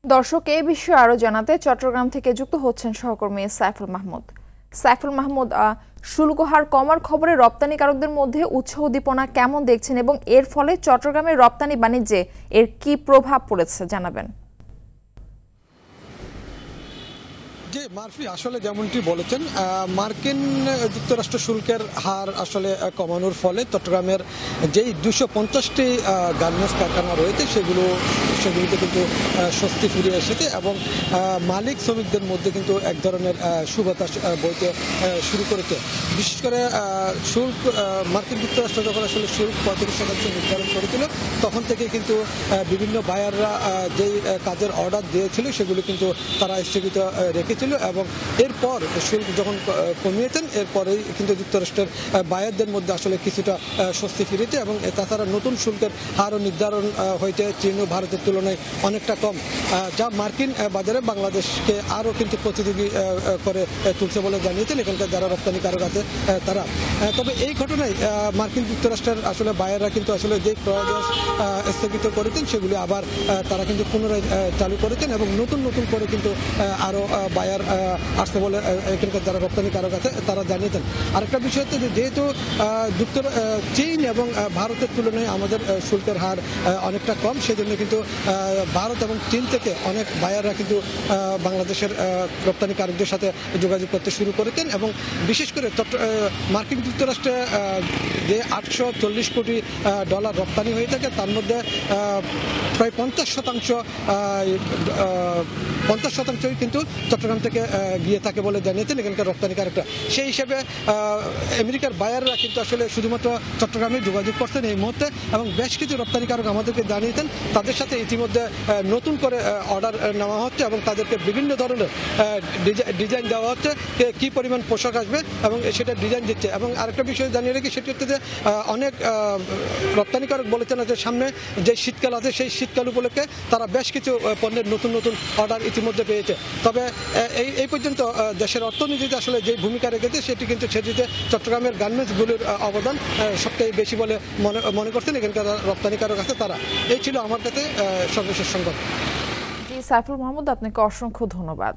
দর্শক এই বিষয়ে আরো জানাতে চট্টগ্রাম থেকে যুক্ত হচ্ছেন সহকর্মী সাইফুল মাহমুদ। সাইফুল মাহমুদ, শুল্ক হার কমার খবরে রপ্তানিকারকদের মধ্যে উৎসাহ উদ্দীপনা কেমন দেখছেন এবং এর ফলে চট্টগ্রামের রপ্তানি বাণিজ্যে এর কি প্রভাব পড়েছে জানাবেন। যে মারফি আসলে যেমনটি বলেছেন, মার্কিন যুক্তরাষ্ট্র শুল্কের হার আসলে কমানোর ফলে চট্টগ্রামের যেই 250টি গার্মেন্টস কারখানা রয়েছে সেগুলিতে কিন্তু স্বস্তি ফিরে এসেছে এবং মালিক শ্রমিকদের মধ্যে কিন্তু এক ধরনের সুবাতাস বইতে শুরু করেছে। বিশেষ করে শুল্ক মার্কিন যুক্তরাষ্ট্র যখন আসলে শুল্ক 35% নির্ধারণ করেছিল তখন থেকে কিন্তু বিভিন্ন বায়াররা যেই কাজের অর্ডার দিয়েছিল সেগুলো কিন্তু তারা স্থগিত রেখেছিল এবং এরপর শুল্ক যখন কমিয়েছেন এরপরেই কিন্তু যুক্তরাষ্ট্রের বায়ারদের মধ্যে আসলে কিছুটা স্বস্তি ফিরেছে এবং তাছাড়া নতুন শুল্কের হারও নির্ধারণ হয়েছে চীন ও ভারতের তুলনায় অনেকটা কম, যা মার্কিন বাজারে বাংলাদেশকে আরও কিন্তু প্রতিযোগী করে তুলছে বলে জানিয়েছেন এখানকার যারা রপ্তানিকারক আছে তারা। তবে এই ঘটনায় মার্কিন যুক্তরাষ্ট্রের আসলে বায়াররা কিন্তু আসলে যে ক্রয়াদেশ স্থগিত করেছেন সেগুলি আবার তারা কিন্তু পুনরায় চালু করেছেন এবং নতুন করে কিন্তু আরও বায়ার আসতে বলে এখানকার যারা রপ্তানিকারক আছে তারা জানিয়েছেন। আরেকটা বিষয় হচ্ছে যে যেহেতু চীন এবং ভারতের তুলনায় আমাদের শুল্কের হার অনেকটা কম, সেজন্য কিন্তু ভারত এবং চীন থেকে অনেক বায়াররা কিন্তু বাংলাদেশের রপ্তানিকারকদের সাথে যোগাযোগ করতে শুরু করেছেন এবং বিশেষ করে মার্কিন যুক্তরাষ্ট্রে যে $840 কোটি রপ্তানি হয়ে থাকে তার মধ্যে প্রায় 50%ই কিন্তু চট্টগ্রাম থেকে গিয়ে থাকে বলে জানিয়েছেন এখানকার রপ্তানিকারকরা। সেই হিসেবে আমেরিকার বায়াররা কিন্তু আসলে শুধুমাত্র চট্টগ্রামে যোগাযোগ করছেন এই মুহূর্তে এবং বেশ কিছু রপ্তানিকারক আমাদেরকে জানিয়েছেন তাদের সাথে ইতিমধ্যে নতুন করে অর্ডার নেওয়া হচ্ছে এবং তাদেরকে বিভিন্ন ধরনের ডিজাইন দেওয়া হচ্ছে কি পরিমাণ পোশাক আসবে এবং সেটা ডিজাইন দিচ্ছে। এবং আরেকটা বিষয় জানিয়ে রাখি সেটি হচ্ছে যে অনেক রপ্তানিকারক বলেছেন যে সামনে যে শীতকাল আছে সেই শীতকাল উপলক্ষে তারা বেশ কিছু পণ্যের নতুন অর্ডার ইতিমধ্যে পেয়েছে। তবে এই পর্যন্ত দেশের অর্থনীতিতে আসলে যে ভূমিকা রেখেছে সেটিতে চট্টগ্রামের গার্মেন্টসগুলির অবদান সবথেকে বেশি বলে মনে করছেন এখানকার রপ্তানিকারক আছে তারা। এই ছিল আমার কাছে সর্বশেষ সংবাদ। সাইফুল মাহমুদ, আপনাকে অসংখ্য ধন্যবাদ।